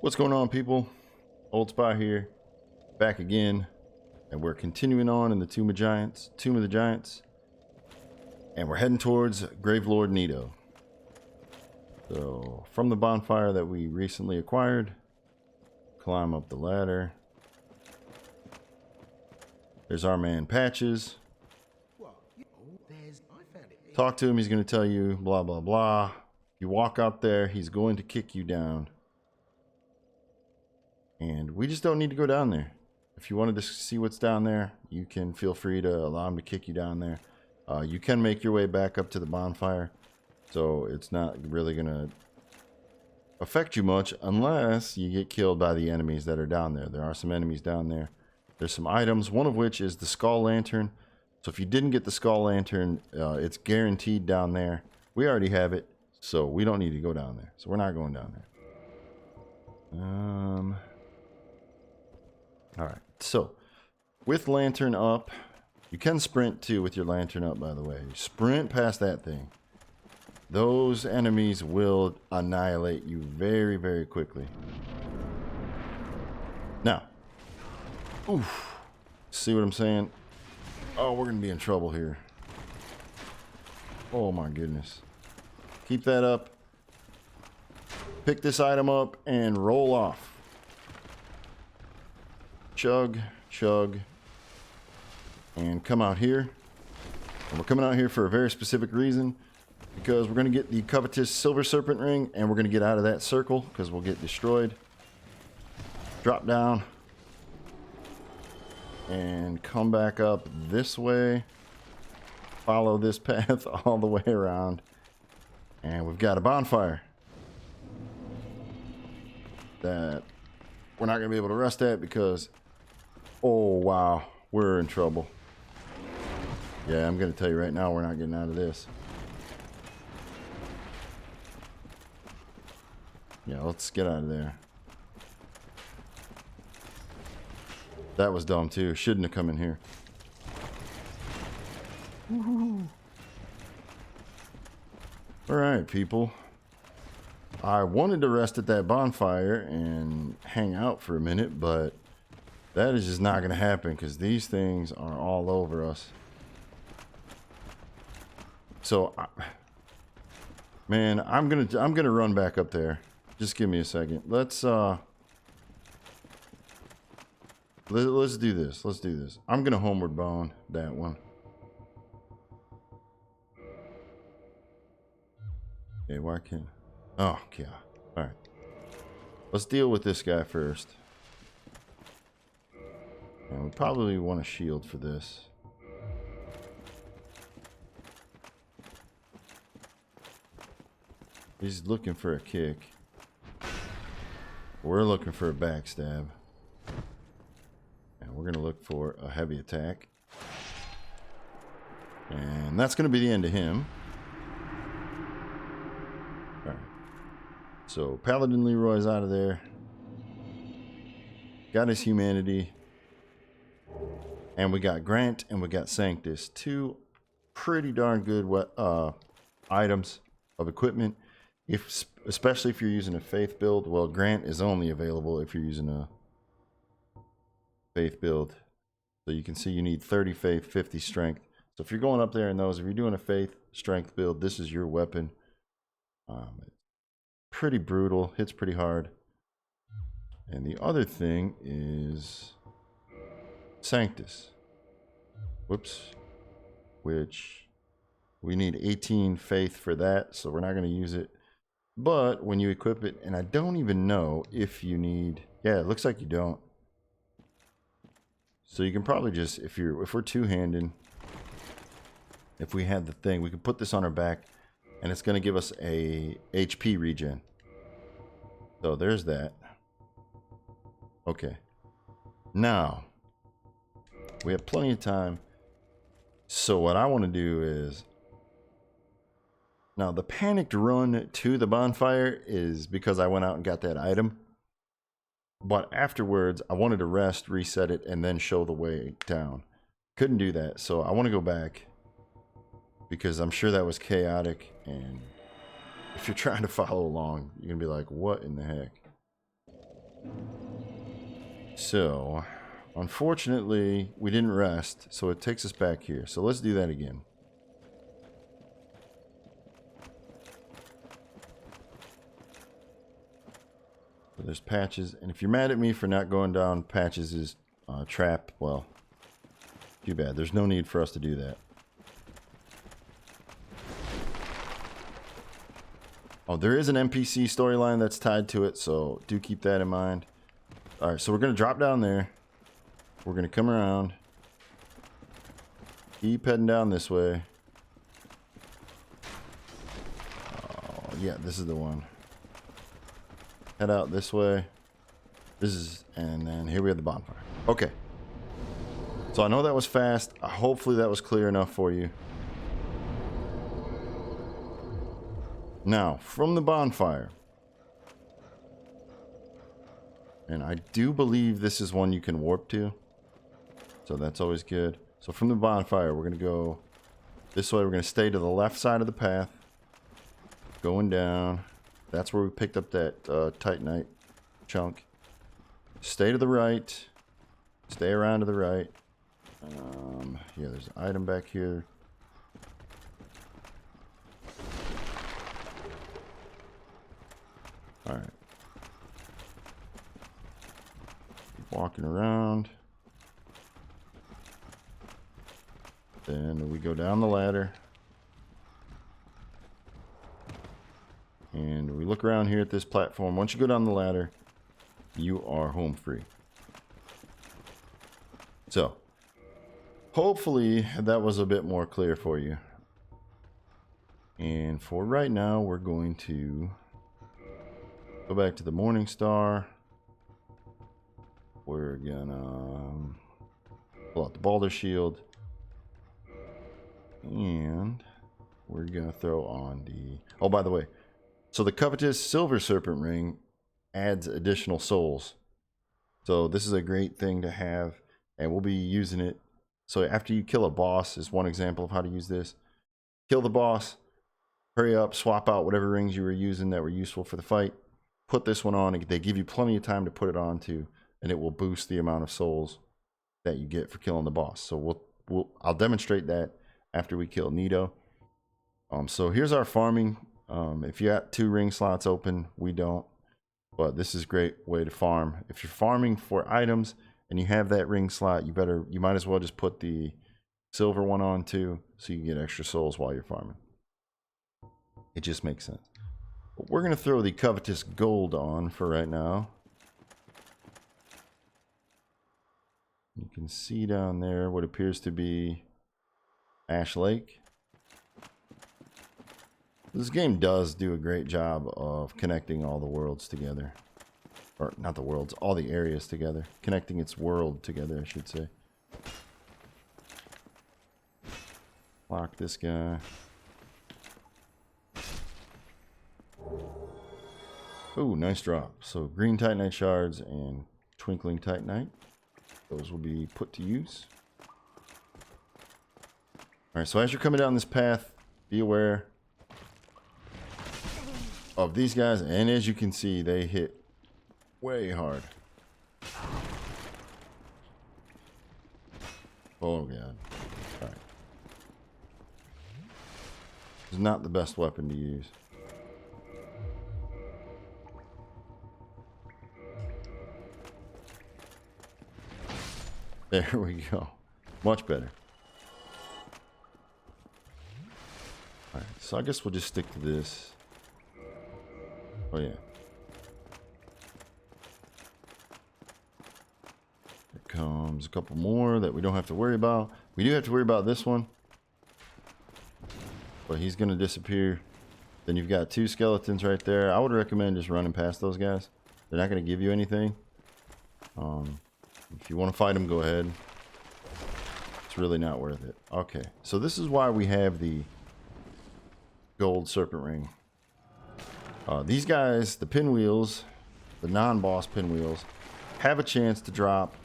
What's going on, people? Old Spy here, back again, and we're continuing on in the Tomb of the Giants, and we're heading towards Gravelord Nito. So, from the bonfire that we recently acquired, climb up the ladder. There's our man Patches. Talk to him, he's going to tell you blah blah blah. If you walk out there, he's going to kick you down. And we just don't need to go down there. If you wanted to see what's down there, you can feel free to allow him to kick you down there. You can make your way back up to the bonfire, so it's not really going to affect you much unless you get killed by the enemies that are down there. There are some enemies down there. There's some items, one of which is the skull lantern. So if you didn't get the skull lantern, it's guaranteed down there. We already have it, so we don't need to go down there. So we're not going down there. Alright, so with lantern up, you can sprint too with your lantern up, by the way. You sprint past that thing. Those enemies will annihilate you very, very quickly. Now, oof, see what I'm saying? Oh, we're going to be in trouble here. Oh my goodness. Keep that up. Pick this item up and roll off. Chug, chug, and come out here. And we're coming out here for a very specific reason, because we're going to get the covetous silver serpent ring, and we're going to get out of that circle because we'll get destroyed. Drop down and come back up this way. Follow this path all the way around, and we've got a bonfire that we're not going to be able to rest at because, oh wow, we're in trouble. Yeah, I'm going to tell you right now, we're not getting out of this. Yeah, let's get out of there. That was dumb too. Shouldn't have come in here. Alright, people. I wanted to rest at that bonfire and hang out for a minute, but that is just not going to happen because these things are all over us. So, man, I'm gonna run back up there. Just give me a second. Let's do this. Let's do this. I'm gonna homeward bound that one. Okay, why can't? Oh, yeah. All right. Let's deal with this guy first. And we probably want a shield for this. He's looking for a kick. We're looking for a backstab. And we're going to look for a heavy attack. And that's going to be the end of him. Alright. So, Paladin Leroy's out of there. Got his humanity. And we got Grant and we got Sanctus. Two pretty darn good items of equipment. Especially if you're using a faith build. Well, Grant is only available if you're using a faith build. So you can see you need 30 faith, 50 strength. So if you're going up there in those, if you're doing a faith strength build, this is your weapon. It's pretty brutal, hits pretty hard. And the other thing is Sanctus. Whoops. Which we need 18 faith for that, so we're not going to use it. But when you equip it, and I don't even know if you need, yeah, it looks like you don't. So you can probably just, if we're two-handed, if we had the thing, we could put this on our back, and it's going to give us a HP regen. So there's that. Okay. Now, we have plenty of time. So what I want to do is, now the panicked run to the bonfire is because I went out and got that item. But afterwards, I wanted to rest, reset it, and then show the way down. Couldn't do that, so I want to go back. Because I'm sure that was chaotic, and if you're trying to follow along, you're going to be like, what in the heck? So, unfortunately, we didn't rest, so it takes us back here. So let's do that again. So there's Patches, and if you're mad at me for not going down Patches' trap, well, too bad. There's no need for us to do that. Oh, there is an NPC storyline that's tied to it, so do keep that in mind. Alright, so we're going to drop down there. We're going to come around. Keep heading down this way. Oh, yeah, this is the one. Head out this way. This is, and then here we have the bonfire. Okay. So I know that was fast. Hopefully that was clear enough for you. Now, from the bonfire. And I do believe this is one you can warp to. So that's always good. So from the bonfire, we're going to go this way. We're going to stay to the left side of the path. Going down. That's where we picked up that Titanite chunk. Stay to the right. Stay around to the right. Yeah, there's an item back here. Alright. Keep walking around. Then we go down the ladder. And we look around here at this platform. Once you go down the ladder, you are home free. So, hopefully that was a bit more clear for you. And for right now, we're going to go back to the Morning Star. We're gonna pull out the Balder Shield. And we're gonna throw on the... Oh, by the way, so the covetous Silver Serpent Ring adds additional souls. So this is a great thing to have, and we'll be using it. So after you kill a boss is one example of how to use this. Kill the boss, hurry up, swap out whatever rings you were using that were useful for the fight. Put this one on. They give you plenty of time to put it on too, and it will boost the amount of souls that you get for killing the boss. So I'll demonstrate that after we kill Nito. So here's our farming. If you got 2 ring slots open, we don't. But this is a great way to farm. If you're farming for items and you have that ring slot, you might as well just put the silver one on too, so you can get extra souls while you're farming. It just makes sense. But we're gonna throw the covetous gold on for right now. You can see down there what appears to be Ash Lake. This game does do a great job of connecting all the worlds together. Or not the worlds, all the areas together. Connecting its world together, I should say. Lock this guy. Ooh, nice drop. So green Titanite shards and twinkling Titanite. Those will be put to use. Alright, so as you're coming down this path, be aware of these guys, and as you can see, they hit way hard. Oh god. Alright. It's not the best weapon to use. There we go. Much better. Alright, so I guess we'll just stick to this. Oh yeah. Here comes a couple more that we don't have to worry about. We do have to worry about this one, but he's gonna disappear. Then you've got 2 skeletons right there. I would recommend just running past those guys. They're not gonna give you anything. If you want to fight them, go ahead. It's really not worth it. Okay, so this is why we have the gold serpent ring. These guys, the pinwheels, the non-boss pinwheels, have a chance to drop,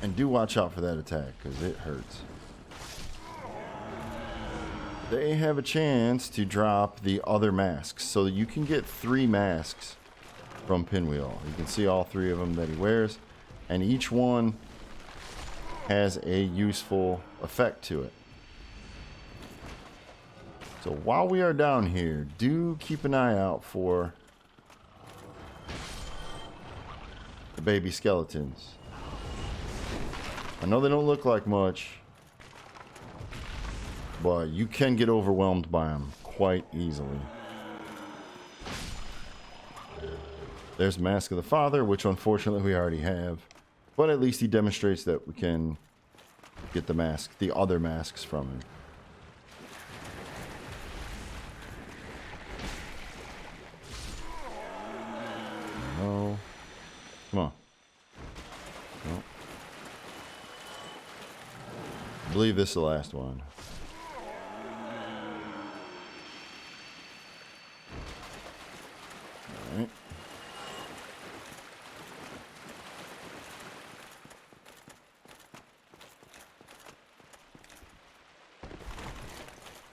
and do watch out for that attack because it hurts. They have a chance to drop the other masks, so that you can get 3 masks from Pinwheel. You can see all 3 of them that he wears, and each one has a useful effect to it. So while we are down here, do keep an eye out for the baby skeletons. I know they don't look like much, but you can get overwhelmed by them quite easily. There's Mask of the Father, which unfortunately we already have. But at least he demonstrates that we can get the mask, the other masks from him. No. Come on. No. I believe this is the last one. Alright.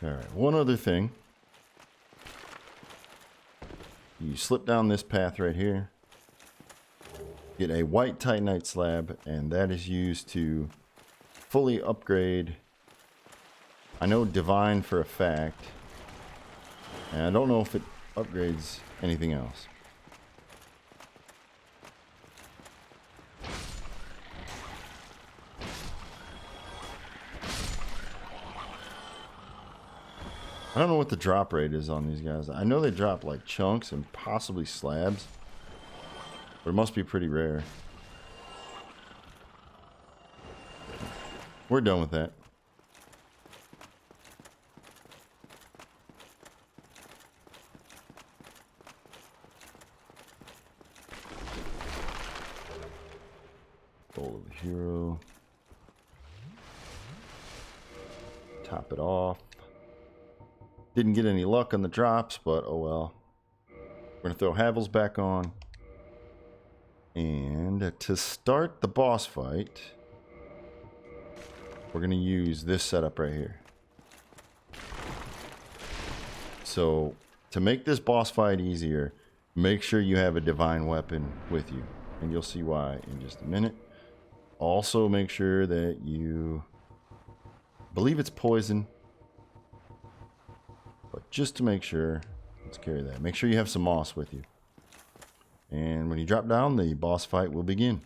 Alright, one other thing. You slip down this path right here. Get a white titanite slab, and that is used to fully upgrade. I know divine for a fact, and I don't know if it upgrades anything else. I don't know what the drop rate is on these guys. I know they drop like chunks and possibly slabs, but it must be pretty rare. We're done with that. Bowl of the Hero. Top it off. Didn't get any luck on the drops, but oh well. We're going to throw Havels back on. And to start the boss fight, we're going to use this setup right here. So, to make this boss fight easier, make sure you have a divine weapon with you. And you'll see why in just a minute. Also, make sure that you... I believe it's poison. But just to make sure, let's carry that. Make sure you have some moss with you. And when you drop down, the boss fight will begin.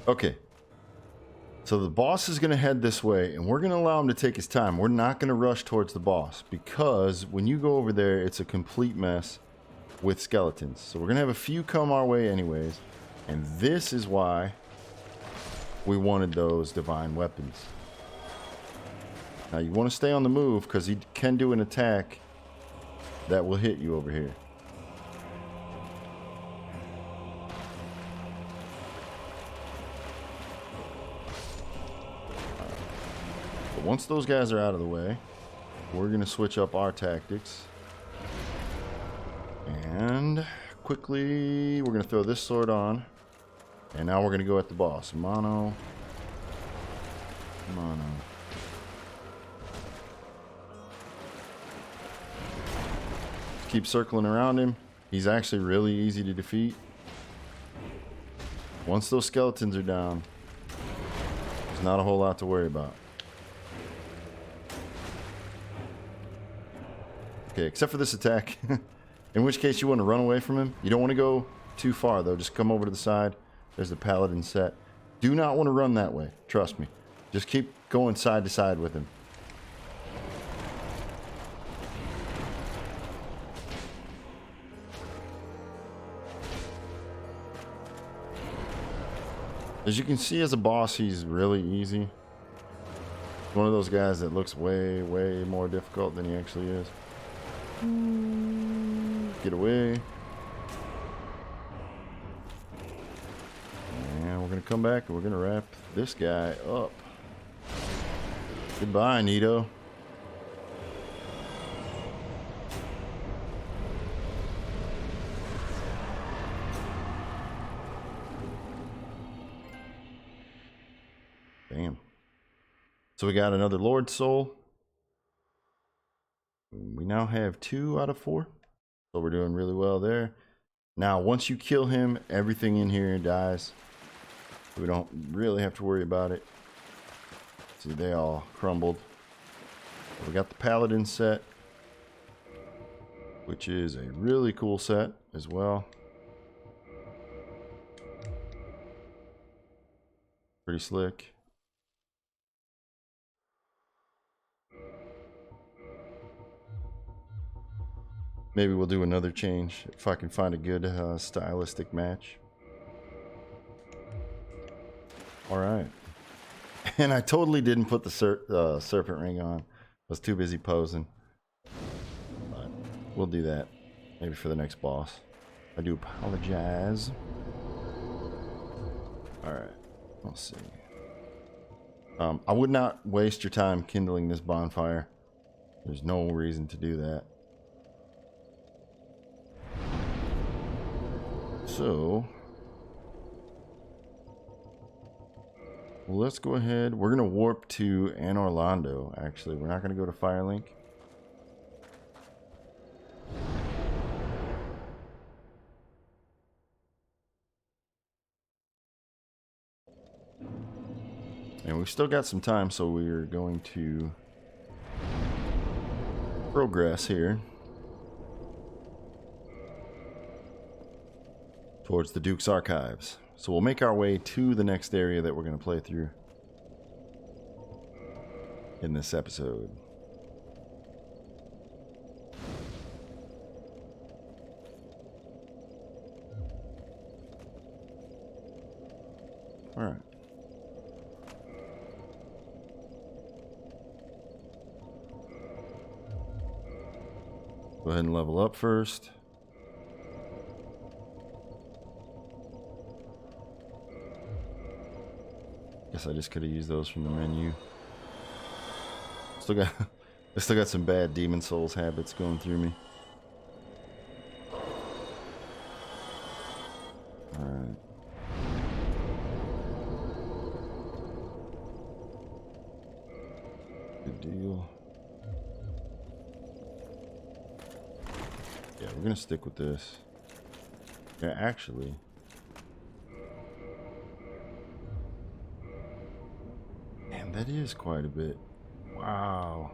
Okay, so the boss is going to head this way, and we're going to allow him to take his time. We're not going to rush towards the boss, because when you go over there, it's a complete mess with skeletons. So we're going to have a few come our way anyways, and this is why we wanted those divine weapons. Now you want to stay on the move, because he can do an attack that will hit you over here. Once those guys are out of the way, we're going to switch up our tactics. And quickly, we're going to throw this sword on. And now we're going to go at the boss. Mono. Mono. Keep circling around him. He's actually really easy to defeat. Once those skeletons are down, there's not a whole lot to worry about. Okay, except for this attack, in which case you want to run away from him. You don't want to go too far, though. Just come over to the side. There's the paladin set. Do not want to run that way. Trust me. Just keep going side to side with him. As you can see, as a boss, he's really easy. One of those guys that looks way, way more difficult than he actually is. Get away. And we're going to come back and we're going to wrap this guy up. Goodbye, Nito. Damn. So we got another Lord Soul. We now have 2 out of 4. So we're doing really well there. Now, once you kill him, everything in here dies. We don't really have to worry about it. See, they all crumbled. We got the Paladin set, which is a really cool set as well. Pretty slick. Maybe we'll do another change if I can find a good stylistic match. Alright. And I totally didn't put the serpent ring on. I was too busy posing. But we'll do that. Maybe for the next boss. I do apologize. Alright. Let's see. I would not waste your time kindling this bonfire. There's no reason to do that. So, let's go ahead. We're going to warp to Anor Londo, actually. We're not going to go to Firelink. And we've still got some time, so we're going to progress here towards the Duke's Archives. So we'll make our way to the next area that we're going to play through in this episode. All right. Go ahead and level up first. Guess I just could have used those from the menu. I still got some bad Demon Souls habits going through me. Alright. Good deal. Yeah, we're gonna stick with this. Yeah, actually. Man, that is quite a bit. Wow.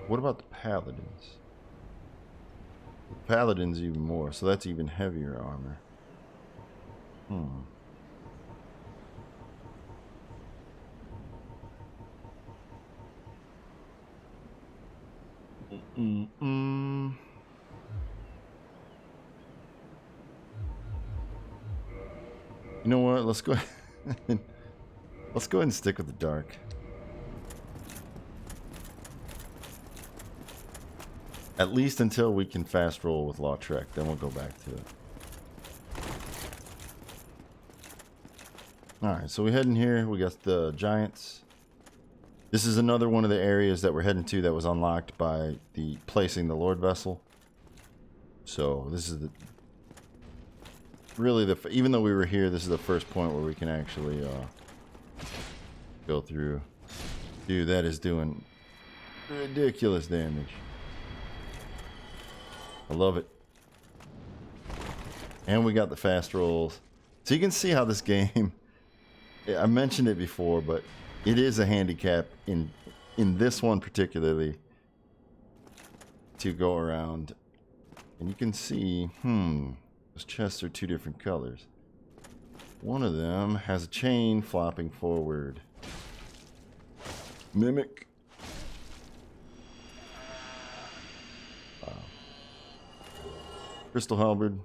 What about the Paladins? The Paladins even more, so that's even heavier armor. You know what? Let's go ahead. Let's go ahead and stick with the dark. At least until we can fast roll with Lautrec, then we'll go back to it. Alright, so we head in here. We got the giants. This is another one of the areas that we're heading to that was unlocked by the placing the Lord Vessel. So this is the really even though we were here, this is the first point where we can actually go through. Dude, that is doing ridiculous damage. I love it. And we got the fast rolls. So you can see how this game, I mentioned it before, but it is a handicap in this one particularly to go around. And you can see, those chests are 2 different colors. One of them has a chain flopping forward. Mimic. Crystal halberd.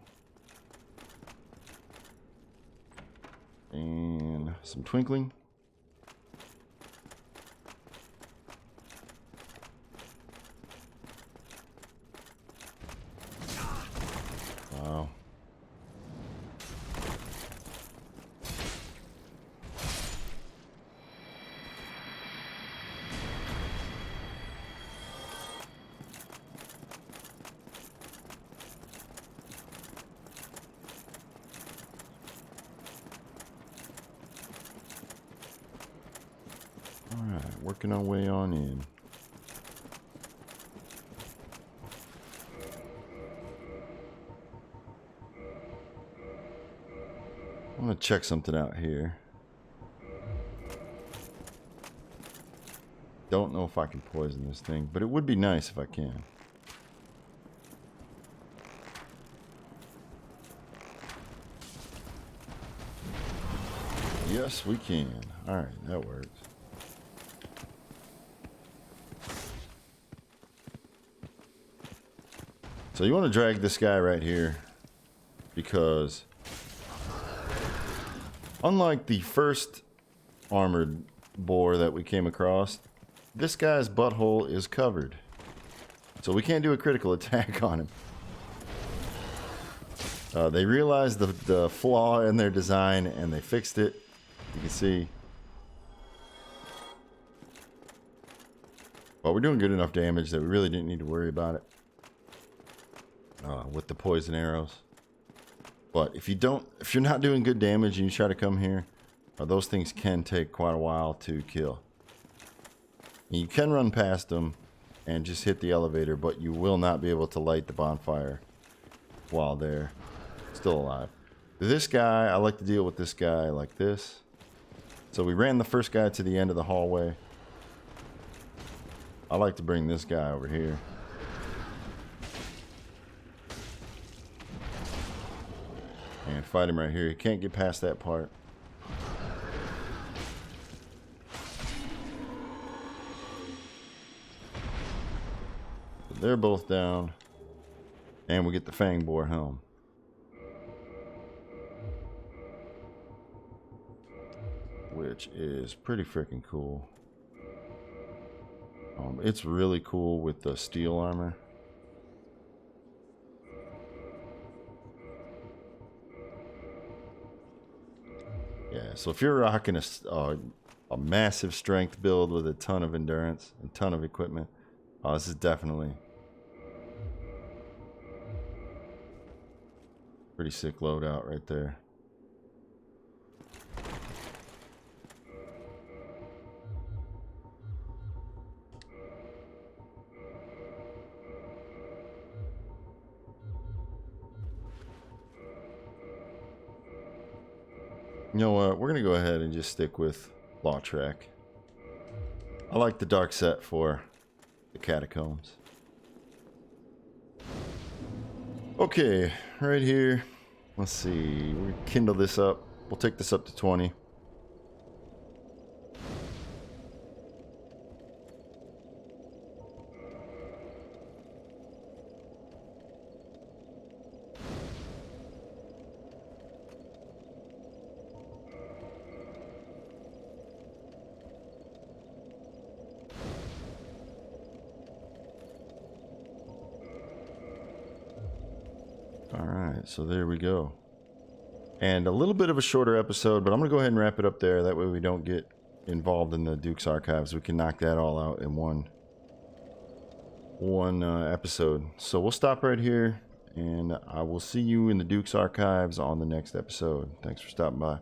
And some twinkling. Wow. Alright, working our way on in. I'm gonna check something out here. Don't know if I can poison this thing, but it would be nice if I can. Yes, we can. Alright, that works. So you want to drag this guy right here, because unlike the first armored boar that we came across, this guy's butthole is covered. So we can't do a critical attack on him. They realized the flaw in their design and they fixed it. You can see. Well, we're doing good enough damage that we really didn't need to worry about it. With the poison arrows. But if you're not doing good damage and you try to come here, those things can take quite a while to kill. And you can run past them and just hit the elevator, but you will not be able to light the bonfire while they're still alive. This guy, I like to deal with this guy like this. So we ran the first guy to the end of the hallway. I like to bring this guy over here. And fight him right here. He can't get past that part. So they're both down. And we get the Fang Boar helm. Which is pretty freaking cool. It's really cool with the steel armor. Yeah, so if you're rocking a massive strength build with a ton of endurance and ton of equipment, this is definitely pretty sick loadout right there. You know what? We're going to go ahead and just stick with Lordran. I like the dark set for the catacombs. Okay, right here. Let's see. We'll kindle this up. We'll take this up to 20. Alright, so there we go. And a little bit of a shorter episode, but I'm going to go ahead and wrap it up there. That way we don't get involved in the Duke's archives. We can knock that all out in one episode. So we'll stop right here, and I will see you in the Duke's archives on the next episode. Thanks for stopping by.